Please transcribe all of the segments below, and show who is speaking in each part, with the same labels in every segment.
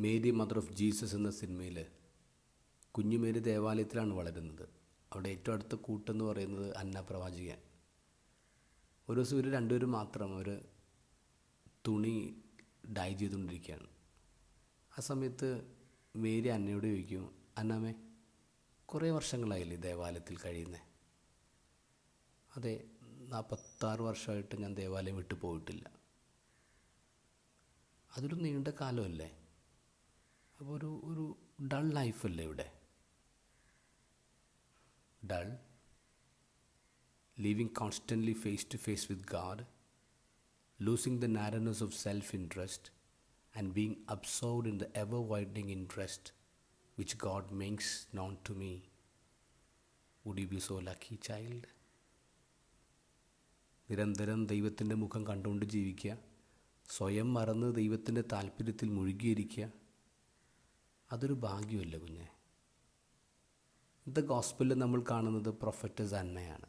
Speaker 1: Mary mother of Jesus എന്ന സിനിമയിൽ കുഞ്ഞുമേരി ദേവാലയത്തിലാണ് വളരുന്നത്. അവിടെ ഏറ്റവും അടുത്ത കൂട്ടെന്ന് പറയുന്നത് അന്ന പ്രവാചകൻ. ഒരു ദിവസം ഇവർ രണ്ടുപേരും മാത്രം ഒരു തുണി ഡൈ ചെയ്തുകൊണ്ടിരിക്കുകയാണ്. ആ സമയത്ത് മേരി അന്നയോട് ചോദിക്കും, അന്നാമേ, കുറേ വർഷങ്ങളായില്ലേ ദേവാലയത്തിൽ കഴിയുന്നത്? അതെ, 46 വർഷമായിട്ട് ഞാൻ ദേവാലയം വിട്ടു പോയിട്ടില്ല. അതൊരു നീണ്ട കാലമല്ലേ? അപ്പോൾ ഒരു ഡൾ ലൈഫല്ലേ ഇവിടെ? Dull, living constantly face to face with God, losing the narrowness of self-interest and being absorbed in the ever-widening interest which God makes known to me. Would you be so lucky, child? നിരന്തരം ദൈവത്തിൻ്റെ മുഖം കണ്ടുകൊണ്ട് ജീവിക്കുക, സ്വയം മറന്ന് ദൈവത്തിൻ്റെ താല്പര്യത്തിൽ മുഴുകിയിരിക്കുക, അതൊരു ഭാഗ്യമല്ലേ കുഞ്ഞെ? ഇന്നത്തെ ഗോസ്പലിൽ നമ്മൾ കാണുന്നത് പ്രൊഫറ്റസ് അന്നയാണ്.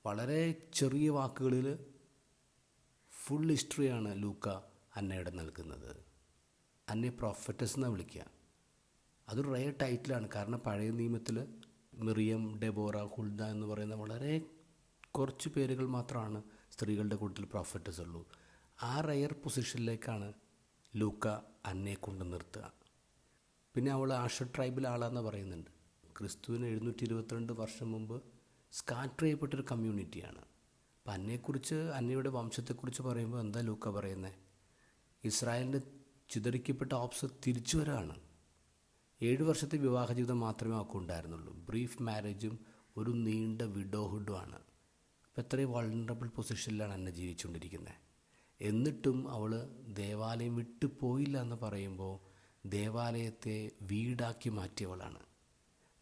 Speaker 1: വളരെ ചെറിയ വാക്കുകളിൽ ഫുൾ ഹിസ്റ്ററിയാണ് ലൂക്ക അന്നയുടെ നൽകുന്നത്. അന്നയെ പ്രൊഫറ്റസ് എന്നാണ് വിളിക്കുക. അതൊരു റെയർ ടൈറ്റിലാണ്. കാരണം പഴയ നിയമത്തിൽ മിറിയം, ഡെബോറ, ഹുൽദ എന്ന് പറയുന്ന വളരെ കുറച്ച് പേരുകൾ മാത്രമാണ് സ്ത്രീകളുടെ കൂട്ടത്തിൽ പ്രൊഫറ്റസ് ഉള്ളൂ. ആ റെയർ പൊസിഷനിലേക്കാണ് ലൂക്ക അന്നയെ കൊണ്ട് നിർത്തുക. പിന്നെ അവൾ ആഷർ ട്രൈബിലെ ആളാണെന്ന് പറയുന്നുണ്ട്. ക്രിസ്തുവിന് 722 വർഷം മുമ്പ് സ്കാറ്റർ ചെയ്യപ്പെട്ടൊരു കമ്മ്യൂണിറ്റിയാണ്. അപ്പം അന്നയെക്കുറിച്ച്, അന്നയുടെ വംശത്തെക്കുറിച്ച് പറയുമ്പോൾ എന്താ ലൂക്ക പറയുന്നത്? ഇസ്രായേലിൻ്റെ ചിതറിക്കപ്പെട്ട ഓപ്സ് തിരിച്ചു വരാണ്. 7 വർഷത്തെ വിവാഹ ജീവിതം മാത്രമേ അവൾക്ക് ഉണ്ടായിരുന്നുള്ളൂ. ബ്രീഫ് മാരേജും ഒരു നീണ്ട വിഡോഹുഡുമാണ്. അപ്പോൾ എത്രയും വൾണറബിൾ പൊസിഷനിലാണ് അന്ന ജീവിച്ചുകൊണ്ടിരിക്കുന്നത്. എന്നിട്ടും അവൾ ദേവാലയം വിട്ടു പോയില്ല എന്ന് പറയുമ്പോൾ ദേവാലയത്തെ വീടാക്കി മാറ്റിയവളാണ്.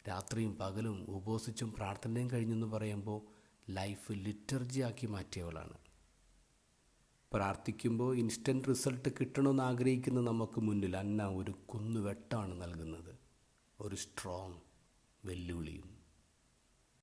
Speaker 1: രാത്രിയും പകലും ഉപവസിച്ചും പ്രാർത്ഥനയും കഴിഞ്ഞെന്ന് പറയുമ്പോൾ ലൈഫ് ലിറ്റർജിയാക്കി മാറ്റിയവളാണ്. പ്രാർത്ഥിക്കുമ്പോൾ ഇൻസ്റ്റൻറ്റ് റിസൾട്ട് കിട്ടണമെന്ന് ആഗ്രഹിക്കുന്ന നമുക്ക് മുന്നിൽ അന്ന ഒരു കുന്നുവെട്ടാണ് നൽകുന്നത്, ഒരു സ്ട്രോങ് വെല്ലുവിളിയും.